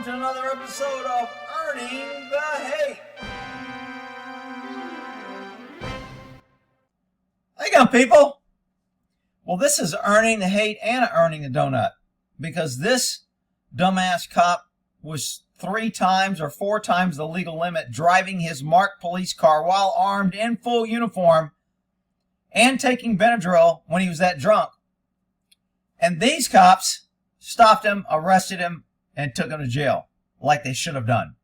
welcome to another episode of Earning the Hate. How you going, people? Well, this is Earning the Hate and Earning the Donut, because this dumbass cop was 3 times or 4 times the legal limit driving his marked police car while armed in full uniform and taking Benadryl when he was that drunk. And these cops stopped him, arrested him, and took him to jail, like they should have done.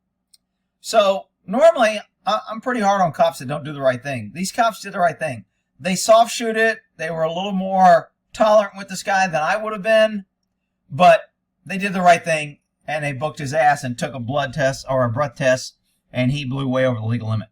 So, normally, I'm pretty hard on cops that don't do the right thing. These cops did the right thing. They soft shoot it. They were a little more tolerant with this guy than I would have been. But they did the right thing, and they booked his ass and took a blood test or a breath test, and he blew way over the legal limit.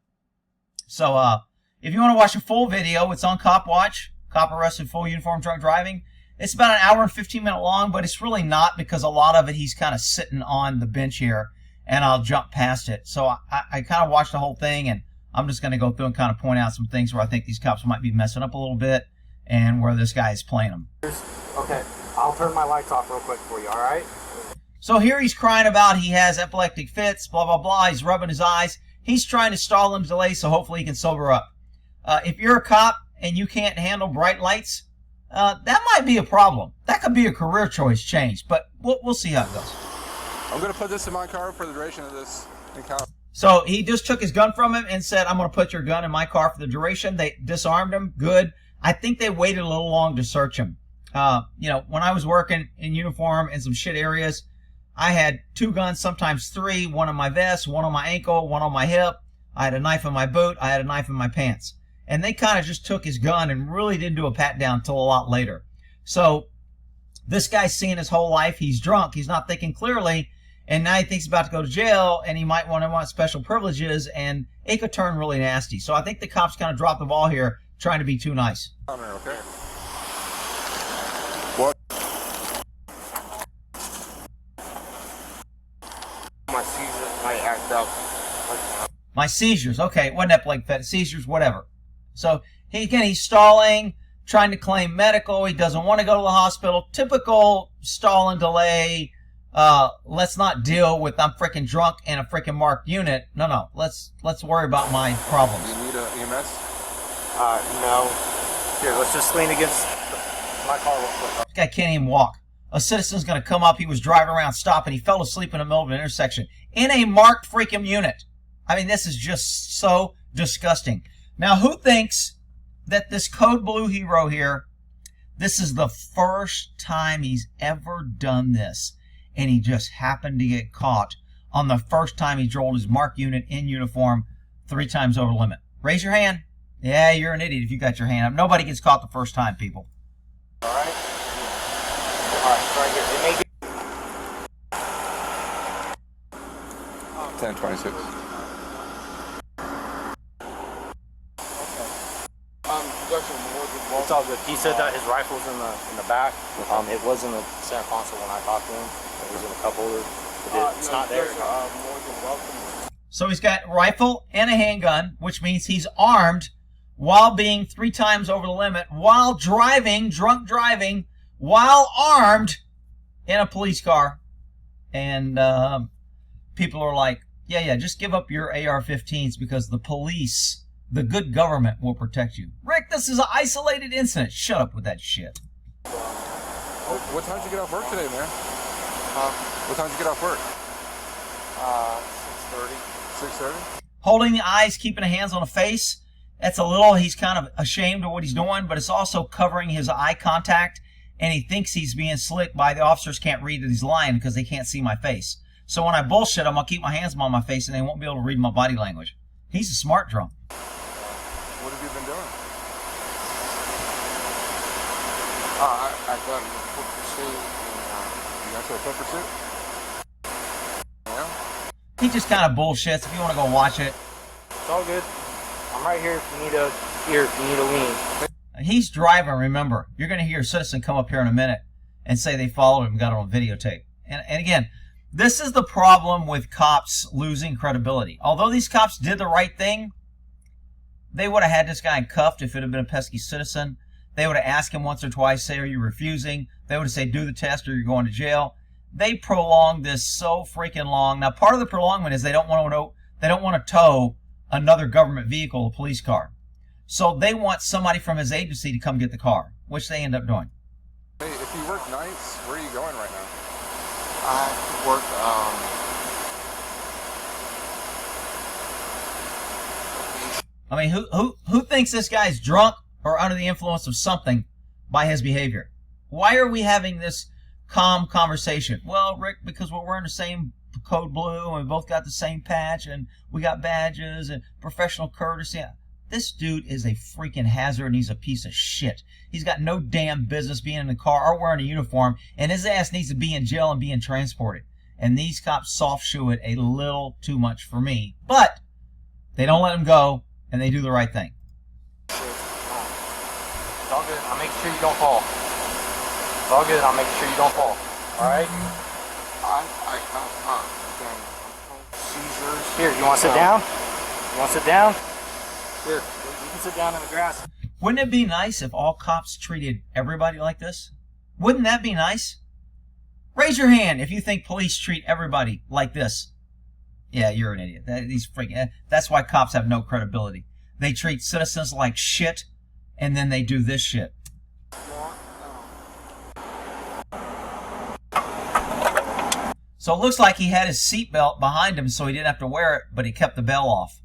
So, if you want to watch a full video, it's on Cop Watch. Cop arrested full uniform drunk driving. It's about an hour and 15-minute long, but it's really not, because a lot of it he's kind of sitting on the bench here, and I'll jump past it. So I kind of watched the whole thing, and I'm just going to go through and kind of point out some things where I think these cops might be messing up a little bit and where this guy is playing them. Okay, I'll turn my lights off real quick for you, all right? So here he's crying about he has epileptic fits, blah, blah, blah. He's rubbing his eyes. He's trying to stall and delay so hopefully he can sober up. If you're a cop and you can't handle bright lights, that might be a problem. That could be a career choice change, but we'll see how it goes. I'm going to put this in my car for the duration of this encounter. So he just took his gun from him and said, I'm going to put your gun in my car for the duration. They disarmed him. Good. I think they waited a little long to search him. When I was working in uniform in some shit areas, I had 2 guns, sometimes 3, one on my vest, one on my ankle, one on my hip. I had a knife in my boot. I had a knife in my pants. And they kind of just took his gun and really didn't do a pat down until a lot later. So this guy's seeing his whole life. He's drunk. He's not thinking clearly. And now he thinks he's about to go to jail, and he might want special privileges, and it could turn really nasty. So I think the cops kind of dropped the ball here, trying to be too nice. Okay. What? My seizures might act up. My seizures. Okay, wasn't epileptic fit. Seizures, whatever. So, he's stalling, trying to claim medical. He doesn't want to go to the hospital. Typical stall and delay. Let's not deal with I'm freaking drunk in a freaking marked unit. No. Let's worry about my problems. Do you need a EMS? No. Here, let's just lean against my car real quick. This guy can't even walk. A citizen's going to come up. He was driving around, stopping. He fell asleep in the middle of an intersection in a marked freaking unit. I mean, this is just so disgusting. Now, who thinks that this code blue hero here, this is the first time he's ever done this, and he just happened to get caught on the first time he drove his marked unit in uniform 3 times over the limit? Raise your hand. Yeah, you're an idiot if you got your hand up. Nobody gets caught the first time, people. All right. Right here. It may be 1026. It's all good. He said that his rifle's in the back. It was in the center console when I talked to him. It was in a cup holder. It's not there. More than welcome. So he's got rifle and a handgun, which means he's armed while being 3 times over the limit, while driving, drunk driving, while armed in a police car. And people are like, yeah, just give up your AR-15s because the police, the good government, will protect you. Rick, this is an isolated incident. Shut up with that shit. What time did you get off work today, man? What time did you get off work? 6:30. 6:30? Holding the eyes, keeping the hands on the face. That's a little, he's kind of ashamed of what he's doing, but it's also covering his eye contact, and he thinks he's being slick by the officers can't read that he's lying because they can't see my face. So when I bullshit him, I'll keep my hands on my face, and they won't be able to read my body language. He's a smart drunk. What have you been doing? I got a foot pursuit. You got to a foot pursuit? Yeah? He just kind of bullshits. If you want to go watch it. It's all good. I'm right here if you need a lean. He's driving, remember. You're going to hear a citizen come up here in a minute and say they followed him and got it on videotape. And again, this is the problem with cops losing credibility. Although these cops did the right thing, they would have had this guy cuffed if it had been a pesky citizen. They would have asked him once or twice, say, are you refusing? They would have said, do the test or you're going to jail. They prolonged this so freaking long. Now, part of the prolongment is they don't want to tow another government vehicle, a police car. So they want somebody from his agency to come get the car, which they end up doing. Hey, if you work nights, where are you going right now? I work, I mean, who thinks this guy's drunk or under the influence of something by his behavior? Why are we having this calm conversation? Well, Rick, because we're wearing the same code blue and we both got the same patch and we got badges and professional courtesy. This dude is a freaking hazard and he's a piece of shit. He's got no damn business being in the car or wearing a uniform, and his ass needs to be in jail and being transported. And these cops soft shoe it a little too much for me. But they don't let him go, and they do the right thing. it's all good. I'll make sure you don't fall. It's all good. I'll make sure you don't fall. All right? Seizures. Here, you want to sit down? You want to sit down? Here, you can sit down in the grass. Wouldn't it be nice if all cops treated everybody like this? Wouldn't that be nice? Raise your hand if you think police treat everybody like this. Yeah, you're an idiot. That's why cops have no credibility. They treat citizens like shit, and then they do this shit. So it looks like he had his seatbelt behind him so he didn't have to wear it, but he kept the bell off.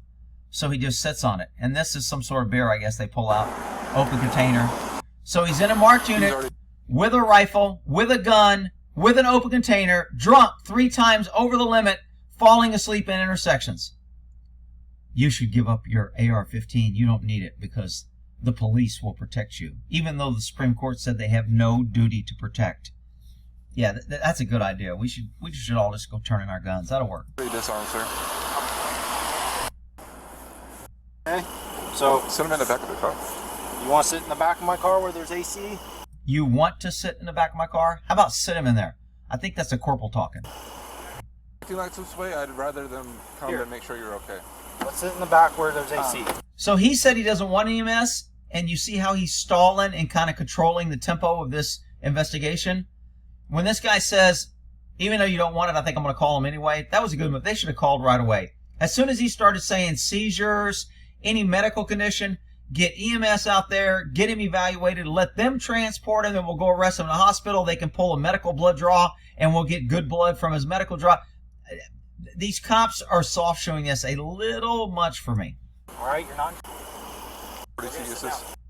So he just sits on it. And this is some sort of beer, I guess they pull out. Open container. So he's in a marked unit with a rifle, with a gun, with an open container, drunk 3 times over the limit, falling asleep in intersections. You should give up your AR-15. You don't need it because the police will protect you, even though the Supreme Court said they have no duty to protect. Yeah, that's a good idea. We should all just go turn in our guns. That'll work. Disarm, sir. Okay, so Sit him in the back of the car. you want to sit in the back of my car where there's AC? You want to sit in the back of my car? How about sit him in there? I think that's a corporal talking. If you like this way, I'd rather them come Here. and make sure you're okay. Let's sit in the back where there's AC. So he said he doesn't want EMS, and you see how he's stalling and kind of controlling the tempo of this investigation? When this guy says, even though you don't want it, I think I'm going to call him anyway, that was a good move. They should have called right away. As soon as he started saying seizures, any medical condition, get EMS out there, get him evaluated, let them transport him, and we'll go arrest him in the hospital. They can pull a medical blood draw, and we'll get good blood from his medical draw. These cops are soft showing this a little much for me. All right, you're not.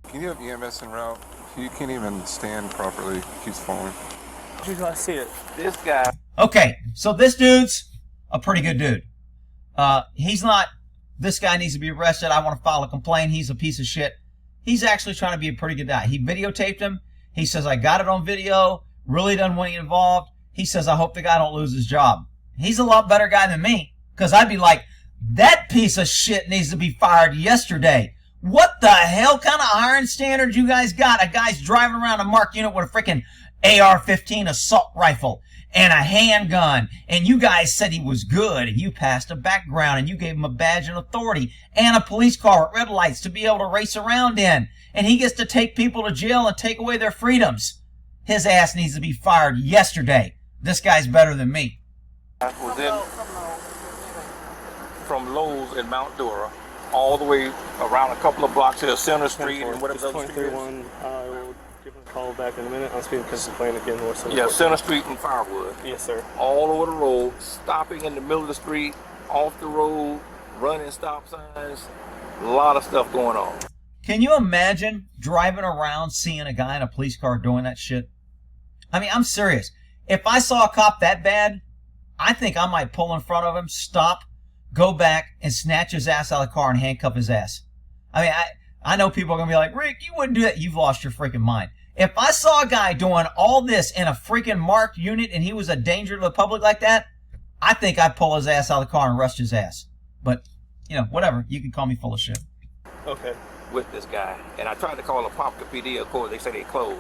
Can you have EMS en route? He can't even stand properly. He keeps falling. You gotta see it. This guy. Okay, so this dude's a pretty good dude. He's not, this guy needs to be arrested, I want to file a complaint, he's a piece of shit. He's actually trying to be a pretty good guy. He videotaped him. He says, I got it on video, really doesn't want to get involved. He says, I hope the guy don't lose his job. He's a lot better guy than me, because I'd be like, that piece of shit needs to be fired yesterday. What the hell kind of hiring standards you guys got? A guy's driving around a marked unit with a freaking AR-15 assault rifle and a handgun, and you guys said he was good, and you passed a background, and you gave him a badge and authority and a police car at red lights to be able to race around in, and he gets to take people to jail and take away their freedoms. His ass needs to be fired yesterday. This guy's better than me. Was in from Lowe's in Mount Dora all the way around a couple of blocks to Center Street and whatever the other street is. I will give a call back in a minute. I'm speaking because it's playing again. Yeah, Center Street and Firewood. Yes, sir. All over the road, stopping in the middle of the street, off the road, running stop signs. A lot of stuff going on. Can you imagine driving around seeing a guy in a police car doing that shit? I mean, I'm serious. If I saw a cop that bad, I think I might pull in front of him, stop, go back, and snatch his ass out of the car and handcuff his ass. I mean, I know people are going to be like, Rick, you wouldn't do that. You've lost your freaking mind. If I saw a guy doing all this in a freaking marked unit and he was a danger to the public like that, I think I'd pull his ass out of the car and arrest his ass. But, you know, whatever. You can call me full of shit. Okay. With this guy, and I tried to call Apopka PD. Of course, they say they closed.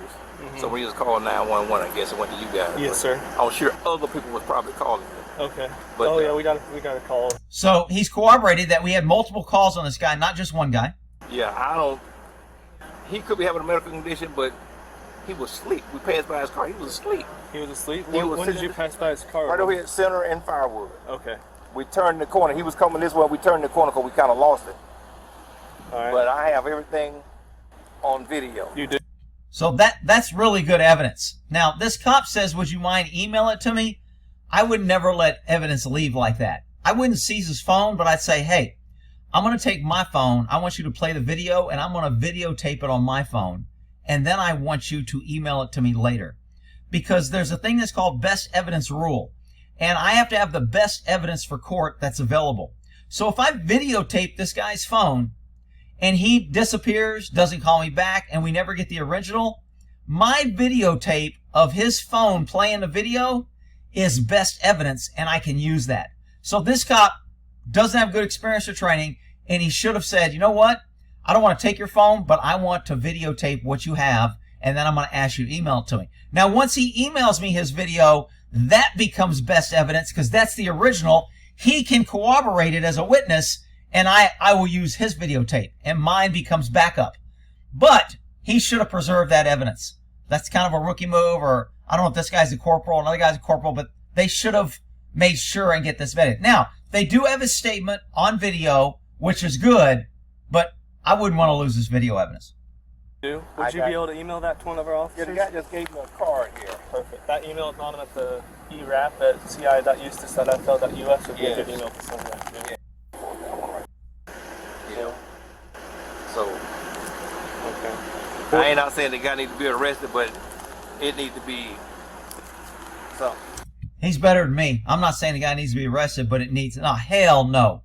So we just called 911. I guess it went to you guys. Yes, sir. I'm sure other people was probably calling me. Okay. But, yeah, we got a call. So he's corroborated that we had multiple calls on this guy, not just one guy. Yeah, he could be having a medical condition, but He was asleep. We passed by his car. He was asleep. He was asleep? He was When did sitting you pass by his car? right over here at Center and Firewood. Okay. We turned the corner. He was coming this way. We turned the corner because we kind of lost it. All right. But I have everything on video. You did. So that's really good evidence. Now, this cop says, would you mind email it to me? I would never let evidence leave like that. I wouldn't seize his phone, but I'd say, hey, I'm going to take my phone. I want you to play the video, and I'm going to videotape it on my phone. And then I want you to email it to me later. Because there's a thing that's called best evidence rule. And I have to have the best evidence for court that's available. So if I videotape this guy's phone, and he disappears, doesn't call me back, and we never get the original, my videotape of his phone playing the video is best evidence, and I can use that. So this cop doesn't have good experience or training, and he should have said, you know what? I don't want to take your phone, but I want to videotape what you have, and then I'm going to ask you to email it to me. Now, once he emails me his video, that becomes best evidence because that's the original. He can corroborate it as a witness, and I will use his videotape, and mine becomes backup. But he should have preserved that evidence. That's kind of a rookie move, or I don't know if this guy's a corporal, another guy's a corporal, but they should have made sure and get this vetted. Now, they do have his statement on video, which is good, but I wouldn't want to lose this video evidence. Would you be able to email that to one of our officers? Yeah, the guy just gave me a card here. Perfect. That email is on at the erap@ci.eustace.fl.us would be a good email to send that. Yeah. So, Okay. I ain't not saying the guy needs to be arrested, but it needs to be something. He's better than me. I'm not saying the guy needs to be arrested, but it needs... No, hell no.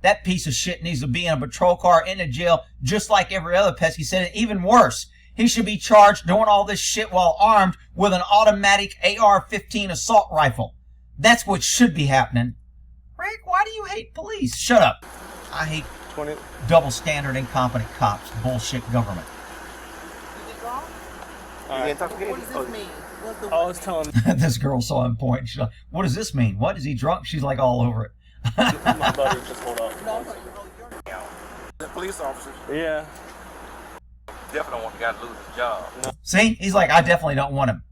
That piece of shit needs to be in a patrol car, in a jail, just like every other pesky citizen. Even worse, he should be charged doing all this shit while armed with an automatic AR-15 assault rifle. That's what should be happening. Rick, why do you hate police? Shut up. I hate double standard, incompetent cops. Bullshit government. All right. What does this mean? What's the I was telling This girl's so on point. She's like, what does this mean? What? Is he drunk? She's like all over it. my brother just hold up. The police officers Yeah. definitely don't want the guy to lose his job. See? He's like, I definitely don't want him.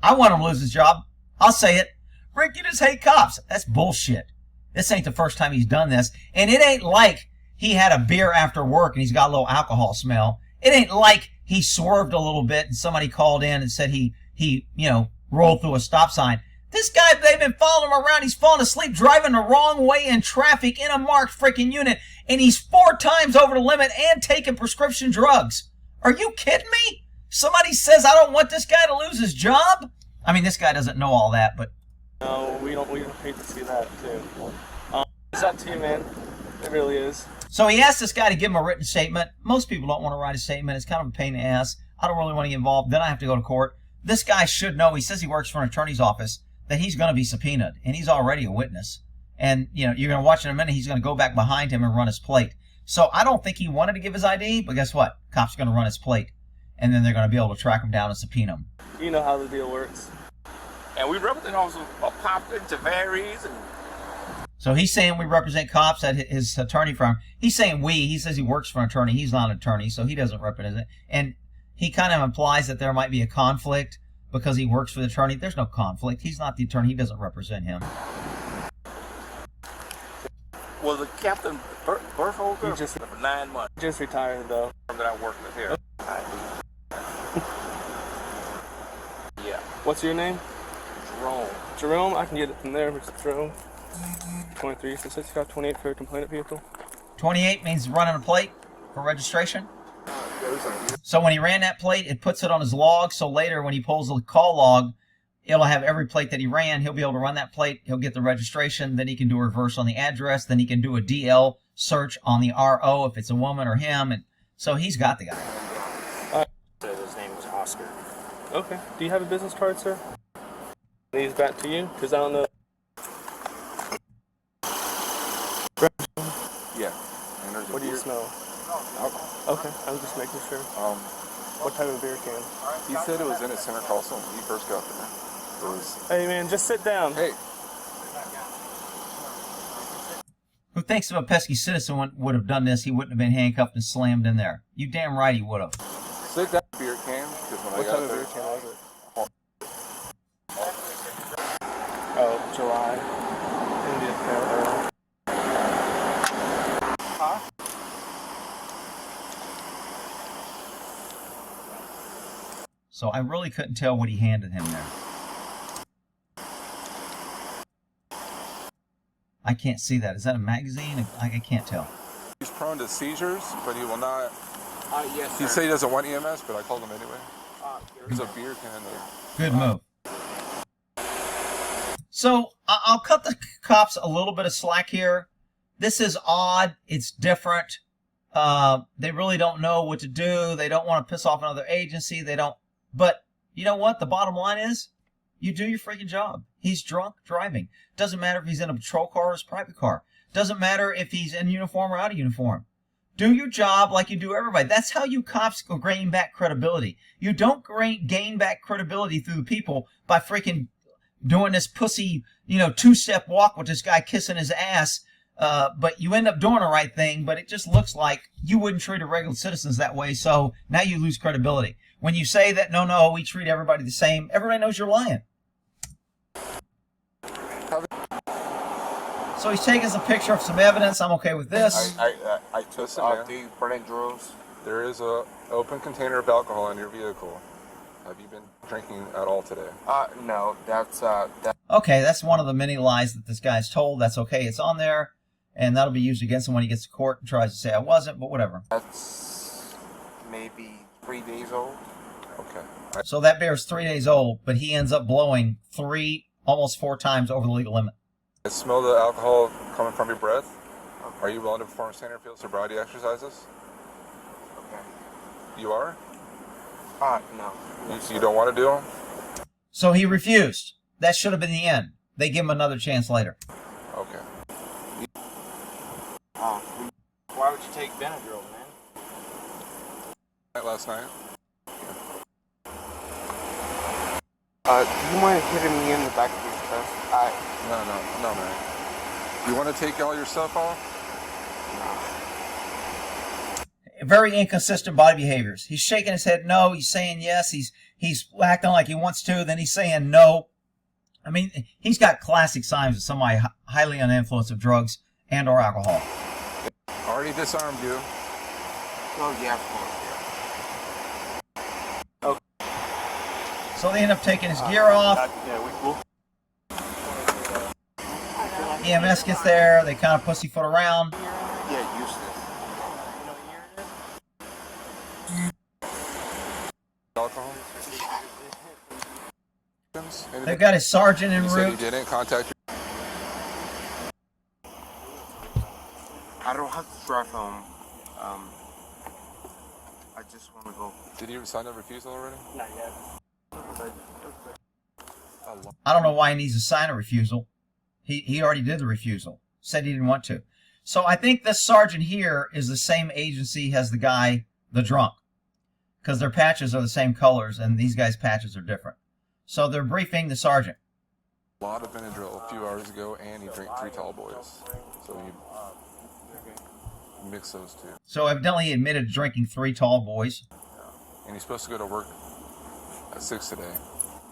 I want him to lose his job. I'll say it. Rick, you just hate cops. That's bullshit. This ain't the first time he's done this. And it ain't like he had a beer after work and he's got a little alcohol smell. It ain't like he swerved a little bit and somebody called in and said he rolled through a stop sign. This guy, they've been following him around. He's falling asleep, driving the wrong way in traffic in a marked freaking unit. And he's 4 times over the limit and taking prescription drugs. Are you kidding me? Somebody says I don't want this guy to lose his job? I mean, this guy doesn't know all that, but... No, we don't hate to see that, too. It's up to you, man. It really is. So he asked this guy to give him a written statement. Most people don't want to write a statement. It's kind of a pain in the ass. I don't really want to get involved. Then I have to go to court. This guy should know. He says he works for an attorney's office, that he's going to be subpoenaed, and he's already a witness. And, you're going to watch in a minute. He's going to go back behind him and run his plate. So I don't think he wanted to give his ID, but guess what? Cop's going to run his plate, and then they're going to be able to track him down and subpoena him. You know how the deal works. And we represent officers popped into varies and... So he's saying we represent cops at his attorney firm. He's saying we. He says he works for an attorney. He's not an attorney, so he doesn't represent it. And he kind of implies that there might be a conflict because he works for the attorney. There's no conflict. He's not the attorney. He doesn't represent him. Was the captain Bertholder? He just for 9 months. Just retired, though. That I worked with here. Yeah. What's your name? Jerome. Jerome. I can get it from there. Mr. Jerome. 23 for 65, 28 for a complainant vehicle. 28 means running a plate for registration. So when he ran that plate, it puts it on his log. So later when he pulls the call log, it'll have every plate that he ran. He'll be able to run that plate. He'll get the registration. Then he can do a reverse on the address. Then he can do a DL search on the RO if it's a woman or him. And so he's got the guy. So his name was Oscar. Okay. Do you have a business card, sir? These back to you, because I don't know. Yeah. And there's What do you smell? alcohol. Okay, I'm just making sure. What type of beer can? He said it was in his center console when he first got there. It was, Hey, man, just sit down. hey, Who thinks if a pesky citizen would have done this, he wouldn't have been handcuffed and slammed in there? You damn right he would have. sit down, beer can, because when What I type got of beer there, can July. India Pale Ale. Huh? So I really couldn't tell what he handed him there. I can't see that. Is that a magazine? I can't tell. He's prone to seizures, but he will not. Yes, He sir. said he doesn't want EMS, but I called him anyway. There's a beer can. Good move. So I'll cut the cops a little bit of slack here. This is odd. It's different. They really don't know what to do. They don't want to piss off another agency. They don't. But you know what? The bottom line is, you do your freaking job. He's drunk driving. Doesn't matter if he's in a patrol car or his private car. Doesn't matter if he's in uniform or out of uniform. Do your job like you do everybody. That's how you cops gain back credibility. You don't gain back credibility through the people by freaking doing this pussy, two-step walk with this guy kissing his ass. But you end up doing the right thing, but it just looks like you wouldn't treat a regular citizens that way, so now you lose credibility. When you say that, no, we treat everybody the same, everybody knows you're lying. So he's taking us a picture of some evidence. I'm okay with this. I took Listen, off man. the burning drills. There is a open container of alcohol in your vehicle. Have you been drinking at all today? No, that's Okay, that's one of the many lies that this guy's told. That's okay. It's on there, and that'll be used against him when he gets to court and tries to say I wasn't, but whatever. that's maybe 3 days old. Okay. So that bear's 3 days old, but he ends up blowing almost 4 times over the legal limit. I smell the alcohol coming from your breath. Are you willing to perform standard field sobriety exercises? Okay. You are? No. You don't want to do them? So he refused. That should have been the end. They give him another chance later. Okay. Why would you take Benadryl, man? Last night? Do you mind hitting me in the back of his chest? No, man. You want to take all your stuff off? Very inconsistent body behaviors. He's shaking his head no. He's saying yes. He's acting like he wants to. Then he's saying no. I mean, he's got classic signs of somebody highly under the influence of drugs and or alcohol. Already disarmed you. Oh, yeah, of course, yeah. So they end up taking his gear off. EMS gets there. They kind of pussyfoot around. Yeah, useless. Alcohol? They've got his sergeant en He said he route. didn't contact you. I don't have to drive home. I just want to go. Did you sign the refusal already? Not yet. I don't know why he needs to sign a refusal. He already did the refusal. Said he didn't want to. So I think this sergeant here is the same agency as the guy, the drunk. Because their patches are the same colors and these guys' patches are different. So they're briefing the sergeant. A lot of Benadryl a few hours ago, and he drank 3 tall boys. So he mixed those two. So evidently he admitted to drinking 3 tall boys. And he's supposed to go to work at 6 today.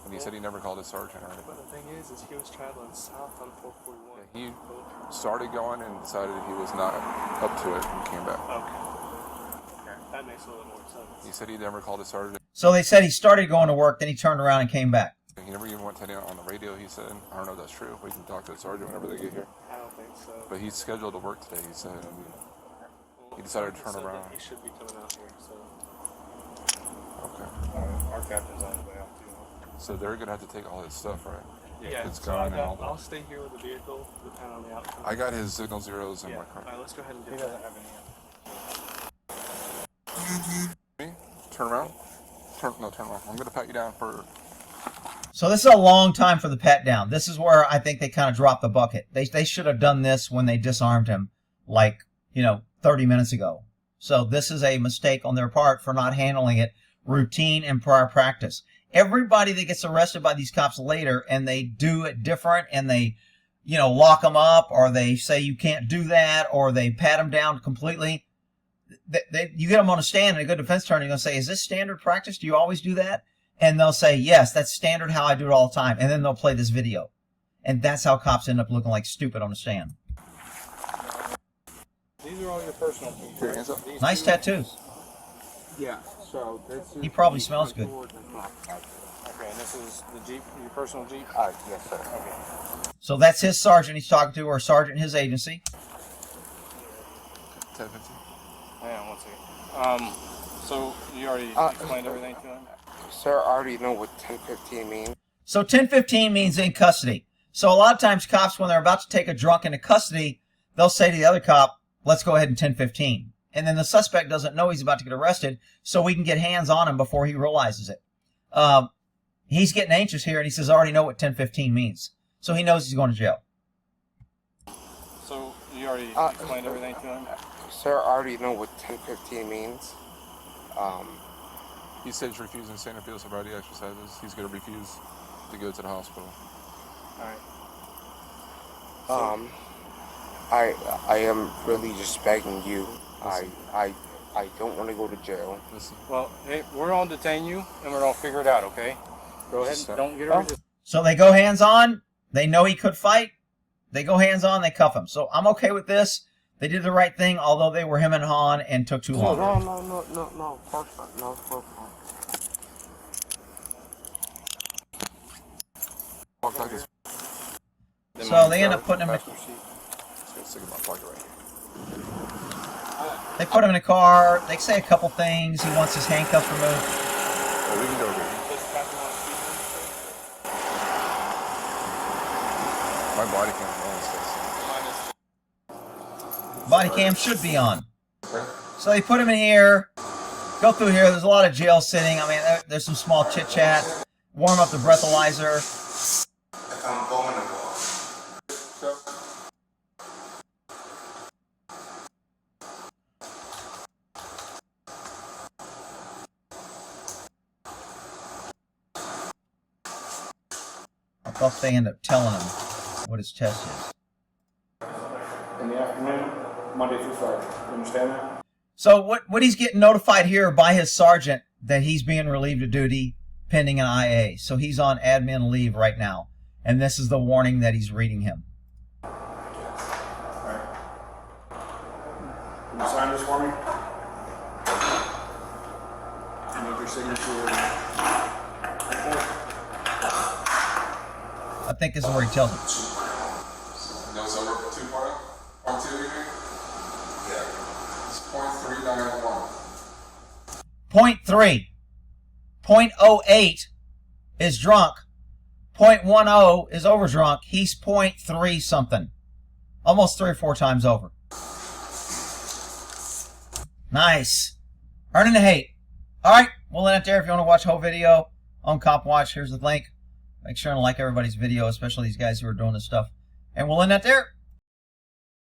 And he said he never called his sergeant or anything. But the thing is he was traveling south on 441. He started going and decided he was not up to it and came back. Okay. That makes a little more sense. He said he never called his sergeant. So they said he started going to work, then he turned around and came back. He never even went to it on the radio, he said. I don't know if that's true. We can talk to the sergeant whenever they get here. I don't think so. But he's scheduled to work today, he said. He decided to turn Said around. that he should be coming out here, so. Okay. Our captain's on his way out too. So they're going to have to take all his stuff, right? Yeah, It's so gone and all that. I'll stay here with the vehicle, depending on the outcome. I got his signal zeros in Yeah. my car. Alright, let's go ahead and do that. Me? Turn around? Turn around. I'm going to pat you down for... So this is a long time for the pat down. This is where I think they kind of dropped the bucket. They should have done this when they disarmed him, like, 30 minutes ago. So this is a mistake on their part for not handling it routine and prior practice. Everybody that gets arrested by these cops later and they do it different and they, lock them up or they say you can't do that or they pat them down completely. You get them on a stand and a good defense attorney going to say, is this standard practice? Do you always do that? And they'll say, yes, that's standard how I do it all the time. And then they'll play this video. And that's how cops end up looking like stupid on the stand. These are all your personal keys. Your hands up. Nice tattoos. Yeah. So this is. He probably smells good. Okay, and this is the Jeep, your personal Jeep? Yes, sir. Okay. So that's his sergeant he's talking to, or sergeant in his agency. 1015. Hang on one second. So you already explained everything to him? Sir, I already know what 1015 means. So 1015 means in custody. So a lot of times cops, when they're about to take a drunk into custody, they'll say to the other cop, let's go ahead and 1015. And then the suspect doesn't know he's about to get arrested, so we can get hands on him before he realizes it. He's getting anxious here, and he says, I already know what 1015 means. So he knows he's going to jail. So you already explained everything to him? Sir, I already know what 1015 means. He said he's refusing standard field sobriety exercises. He's going to refuse to go to the hospital. Alright. I am really just begging you. Listen. I don't want to go to jail. Listen. Well, hey, we're going to detain you, and we're going to figure it out, okay? Go ahead, Stop. don't get her resistant. So they go hands on. They know he could fight. They go hands on. They cuff him. So I'm okay with this. They did the right thing, although they were him and Han and took too long. No, of course not. No, of course not. Walk like this. So they end up putting him in, Just gonna stick in my pocket right here. they put him in a car. They say a couple things. He wants his handcuffs removed. Oh, we can go over here. My body can't go on this. Body cam should be on. So they put him in here. Go through here. There's a lot of jail sitting. I mean, there's some small chit chat. Warm up the breathalyzer. I'm going to go. I thought they end up telling him what his test is. In the afternoon, Monday through Friday. You understand that? So what he's getting notified here by his sergeant that he's being relieved of duty pending an IA. So he's on admin leave right now. And this is the warning that he's reading him. Alright. Can you sign this for me? You need your signature. I think this is where he tells him. No, so we're 2.2, you mean? Yeah. It's 0.391. 0.3. 0.08 is drunk. 0.10 is overdrunk. He's 0.3 something. Almost 3 or 4 times over. Nice. Earning the hate. Alright, we'll end it there. If you want to watch the whole video on Cop Watch, here's the link. Make sure to like everybody's video, especially these guys who are doing this stuff. And we'll end it there.